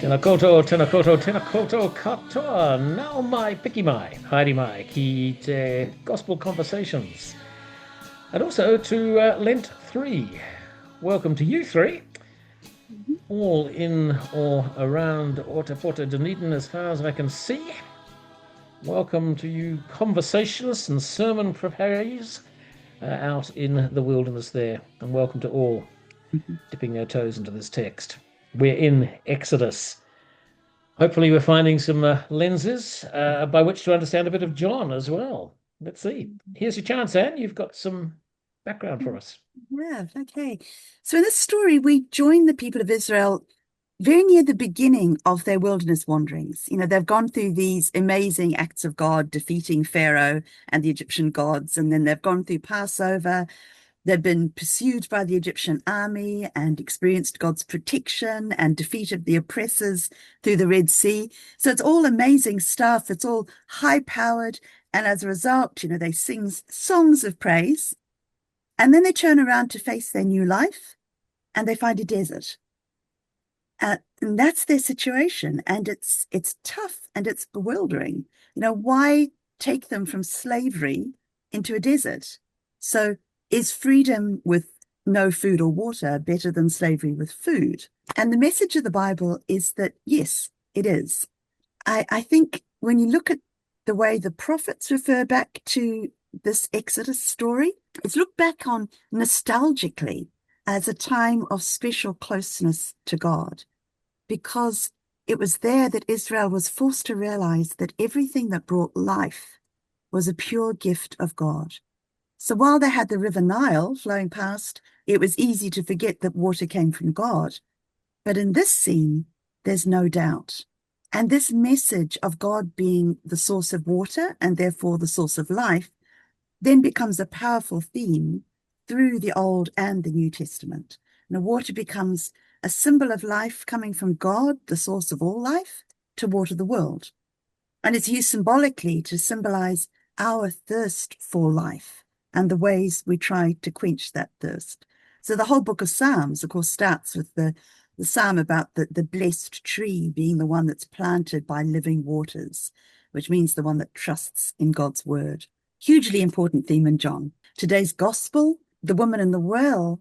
Tēnā koutou, tēnā koutou, tēnā koutou katoa. Nau mai, piki mai, haere mai, ki te Gospel Conversations. And also to Lent 3. Welcome to you three, all in or around Ōtepota Dunedin as far as I can see. Welcome to you conversationists and sermon preparers out in the wilderness there. And welcome to all dipping their toes into this text. We're in Exodus. Hopefully we're finding some lenses by which to understand a bit of John as well. Let's see. Here's your chance, Anne. You've got some background for us. Yeah, okay. So in this story, we join the people of Israel very near the beginning of their wilderness wanderings. You know, they've gone through these amazing acts of God, defeating Pharaoh and the Egyptian gods, and then they've gone through Passover. They've been pursued by the Egyptian army and experienced God's protection and defeated the oppressors through the Red Sea. So it's all amazing stuff. It's all high-powered. And as a result, you know, they sing songs of praise. And then they turn around to face their new life and they find a desert. And that's their situation. And it's tough and it's bewildering. You know, why take them from slavery into a desert? So is freedom with no food or water better than slavery with food? And the message of the Bible is that, yes, it is. I think when you look at the way the prophets refer back to this Exodus story, it's looked back on nostalgically as a time of special closeness to God, because it was there that Israel was forced to realize that everything that brought life was a pure gift of God. So while they had the River Nile flowing past, it was easy to forget that water came from God. But in this scene, there's no doubt. And this message of God being the source of water and therefore the source of life then becomes a powerful theme through the Old and the New Testament. Now, water becomes a symbol of life coming from God, the source of all life, to water the world. And it's used symbolically to symbolize our thirst for life and the ways we try to quench that thirst. So the whole book of Psalms, of course, starts with the psalm about the blessed tree being the one that's planted by living waters, which means the one that trusts in God's word. Hugely important theme in John. Today's gospel, the woman in the well,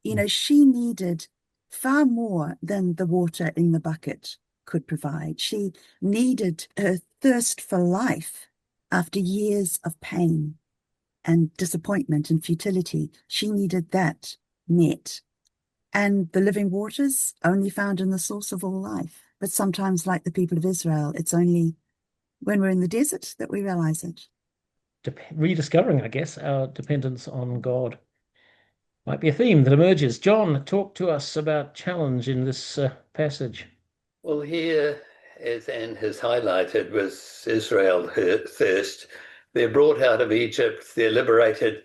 you know, she needed far more than the water in the bucket could provide. She needed her thirst for life after years of pain and disappointment and futility. She needed that met. And the living waters only found in the source of all life. But sometimes, like the people of Israel, it's only when we're in the desert that we realize it. Rediscovering, I guess, our dependence on God might be a theme that emerges. John, talk to us about challenge in this passage. Well, here, as Anne has highlighted, was Israel thirst. They're brought out of Egypt, they're liberated,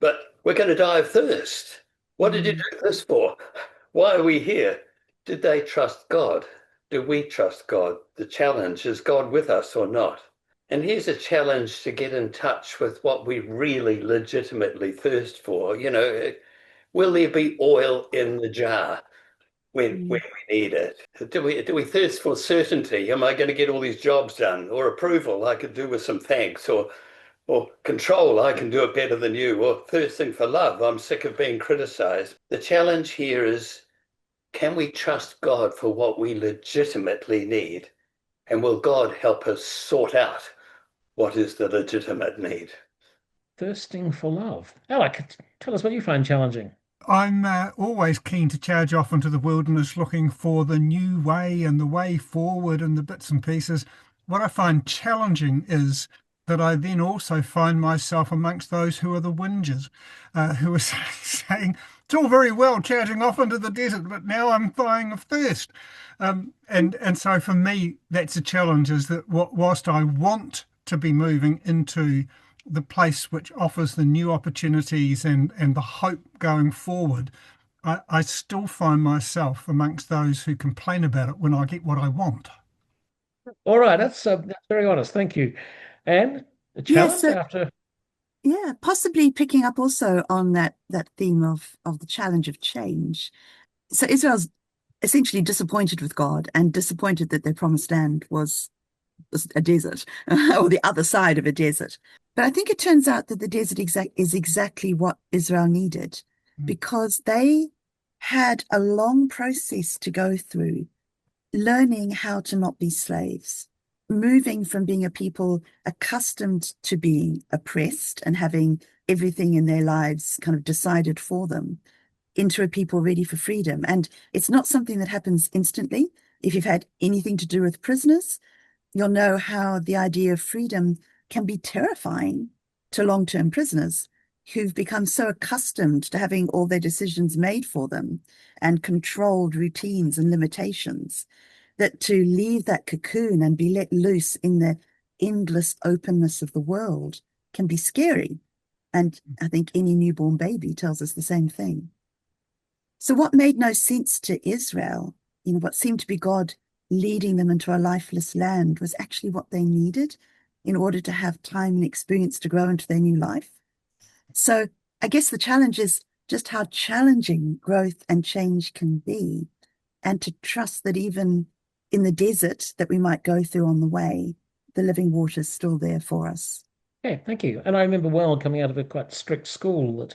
but we're going to die of thirst. What did you do this for? Why are we here? Did they trust God? Do we trust God? The challenge, is God with us or not? And here's a challenge to get in touch with what we really legitimately thirst for. You know, will there be oil in the jar when we need it? Do we thirst for certainty? Am I going to get all these jobs done? Or approval I could do with some thanks? Or control, I can do it better than you? Or thirsting for love, I'm sick of being criticized. The challenge here is, can we trust God for what we legitimately need? And will God help us sort out what is the legitimate need? Thirsting for love. Alec, tell us what you find challenging. I'm always keen to charge off into the wilderness looking for the new way and the way forward and the bits and pieces. What I find challenging is that I then also find myself amongst those who are the whingers, who are saying, it's all very well charging off into the desert, but now I'm dying of thirst. And so for me, that's a challenge, is that whilst I want to be moving into the place which offers the new opportunities and the hope going forward, I still find myself amongst those who complain about it when I get what I want. All right, that's very honest. Thank you. And the challenge after. Yeah, possibly picking up also on that theme of the challenge of change. So Israel's essentially disappointed with God and disappointed that their promised land was a desert or the other side of a desert. But I think it turns out that the desert is exactly what Israel needed, because they had a long process to go through, learning how to not be slaves, moving from being a people accustomed to being oppressed and having everything in their lives kind of decided for them, into a people ready for freedom. And it's not something that happens instantly. If you've had anything to do with prisoners, you'll know how the idea of freedom can be terrifying to long-term prisoners who've become so accustomed to having all their decisions made for them and controlled routines and limitations, that to leave that cocoon and be let loose in the endless openness of the world can be scary. And I think any newborn baby tells us the same thing. So what made no sense to Israel, what seemed to be God leading them into a lifeless land, was actually what they needed in order to have time and experience to grow into their new life. So I guess the challenge is just how challenging growth and change can be, and to trust that even in the desert that we might go through on the way, the living water is still there for us. Okay, thank you. And I remember well coming out of a quite strict school that,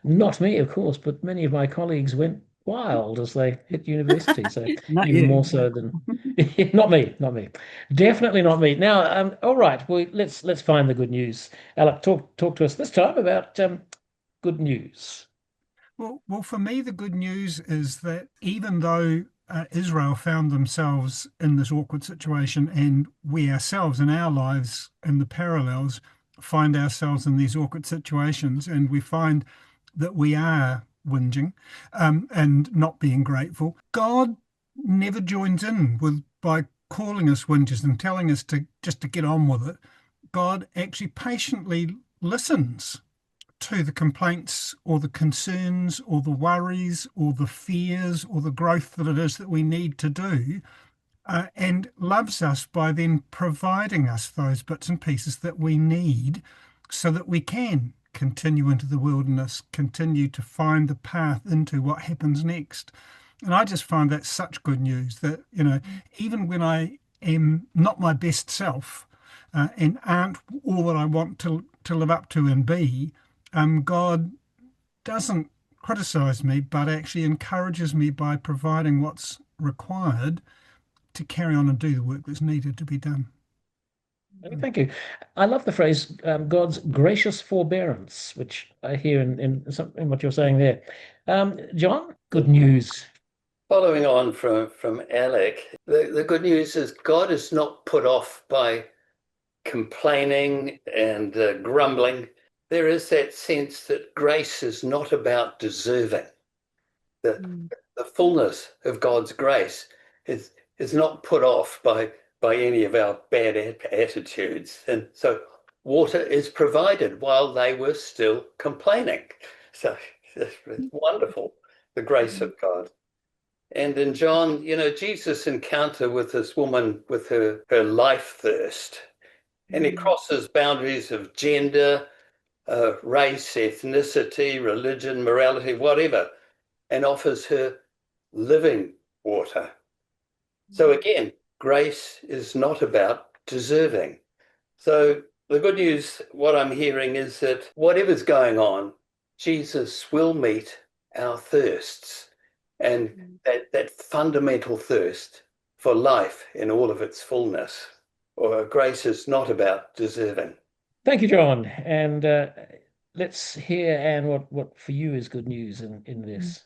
not me, of course, but many of my colleagues went wild as they hit university. So Not even you. more so than not me, not me, definitely not me. Now, all right, well, let's find the good news. Alec, talk to us this time about good news. Well, for me, the good news is that even though Israel found themselves in this awkward situation, and we ourselves in our lives in the parallels find ourselves in these awkward situations, and we find that we are whinging and not being grateful, God never joins in by calling us whingers and telling us to get on with it. God actually patiently listens to the complaints or the concerns or the worries or the fears or the growth that it is that we need to do, and loves us by then providing us those bits and pieces that we need so that we can continue into the wilderness, continue to find the path into what happens next. And I just find that such good news that, even when I am not my best self and aren't all that I want to live up to and be, God doesn't criticize me, but actually encourages me by providing what's required to carry on and do the work that's needed to be done. Thank you. I love the phrase God's gracious forbearance, which I hear in what you're saying there. John, good news. Following on from Alec, the good news is God is not put off by complaining and grumbling. There is that sense that grace is not about deserving. The fullness of God's grace is not put off by any of our bad attitudes. And so water is provided while they were still complaining. So it's wonderful, the grace of God. And in John, Jesus' encounter with this woman with her life thirst, and he crosses boundaries of gender, race, ethnicity, religion, morality, whatever, and offers her living water. So again, grace is not about deserving. So the good news, what I'm hearing is that whatever's going on, Jesus will meet our thirsts, and that fundamental thirst for life in all of its fullness. Or grace is not about deserving. Thank you, John. And let's hear, Anne, what for you is good news in this.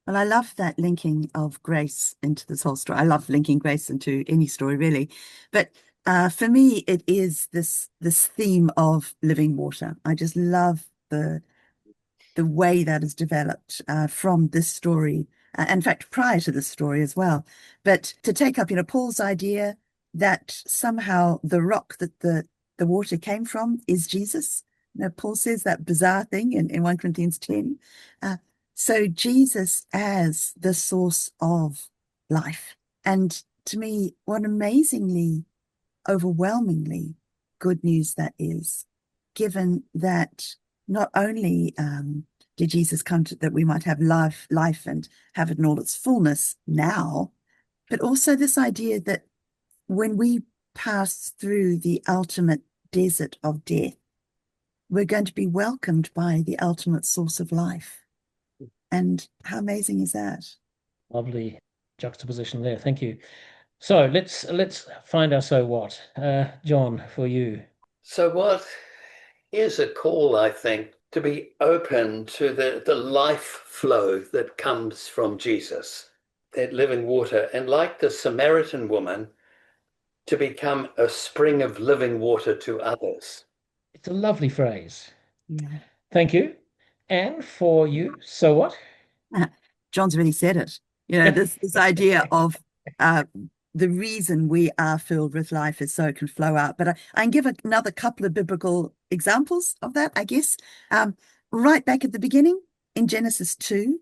Well, I love that linking of grace into this whole story. I love linking grace into any story, really. But for me, it is this theme of living water. I just love the way that is developed from this story. In fact, prior to this story as well. But to take up, Paul's idea that somehow the rock that the water came from is Jesus. Paul says that bizarre thing in 1 Corinthians 10. So Jesus as the source of life. And to me, what amazingly, overwhelmingly good news that is, given that not only Did Jesus come that we might have life and have it in all its fullness now? But also this idea that when we pass through the ultimate desert of death, we're going to be welcomed by the ultimate source of life. And how amazing is that? Lovely juxtaposition there. Thank you. So let's find our so what. John, for you. So what is a call, I think, to be open to the life flow that comes from Jesus, that living water, and like the Samaritan woman, to become a spring of living water to others. It's a lovely phrase. Yeah. Thank you. And for you, so what? John's really said it. This idea of the reason we are filled with life is so it can flow out. But I can give another couple of biblical examples of that, I guess. Right back at the beginning in Genesis 2,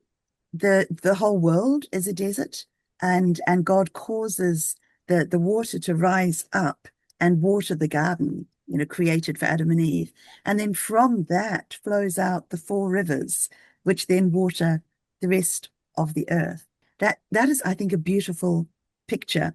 the whole world is a desert, and God causes the water to rise up and water the garden, created for Adam and Eve. And then from that flows out the 4 rivers, which then water the rest of the earth. That is, I think, a beautiful picture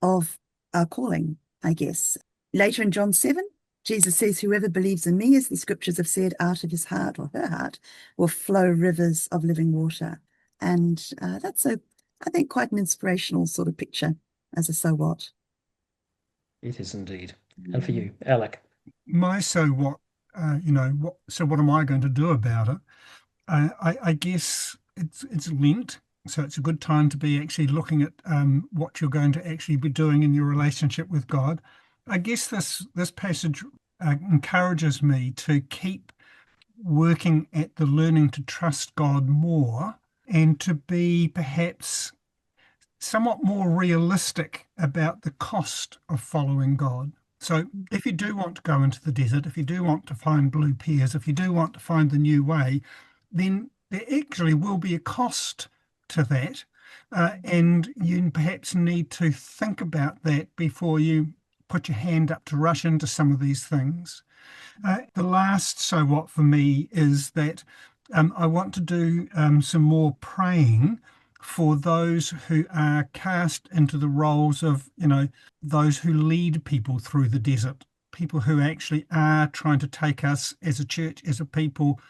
of our calling, I guess. Later in John 7, Jesus says, whoever believes in me, as the scriptures have said, out of his heart or her heart will flow rivers of living water. And that's I think, quite an inspirational sort of picture as a so what. It is indeed. And for you, Alec? My so what, what am I going to do about it? I guess it's Lent, so it's a good time to be actually looking at what you're going to actually be doing in your relationship with God. I guess this passage encourages me to keep working at the learning to trust God more and to be perhaps somewhat more realistic about the cost of following God. So if you do want to go into the desert, if you do want to find blue pears, if you do want to find the new way, then there actually will be a cost to that. And you perhaps need to think about that before you put your hand up to rush into some of these things. The last so what for me is that I want to do some more praying for those who are cast into the roles of, those who lead people through the desert, people who actually are trying to take us as a church, as a people,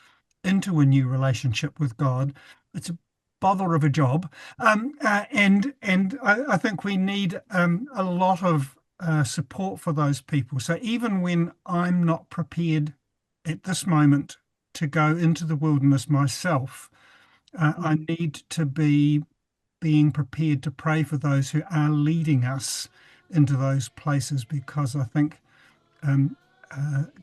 into a new relationship with God. It's a bother of a job. And I think we need a lot of support for those people. So even when I'm not prepared at this moment to go into the wilderness myself, I need to be being prepared to pray for those who are leading us into those places, because I think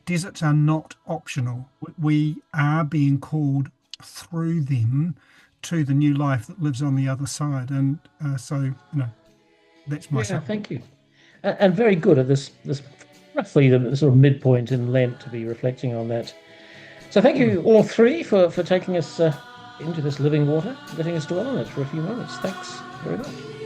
deserts are not optional. We are being called through them to the new life that lives on the other side. And that's my Thank you. And very good at this roughly the sort of midpoint in Lent to be reflecting on that. So thank you all three for taking us into this living water, letting us dwell on it for a few moments. Thanks very much.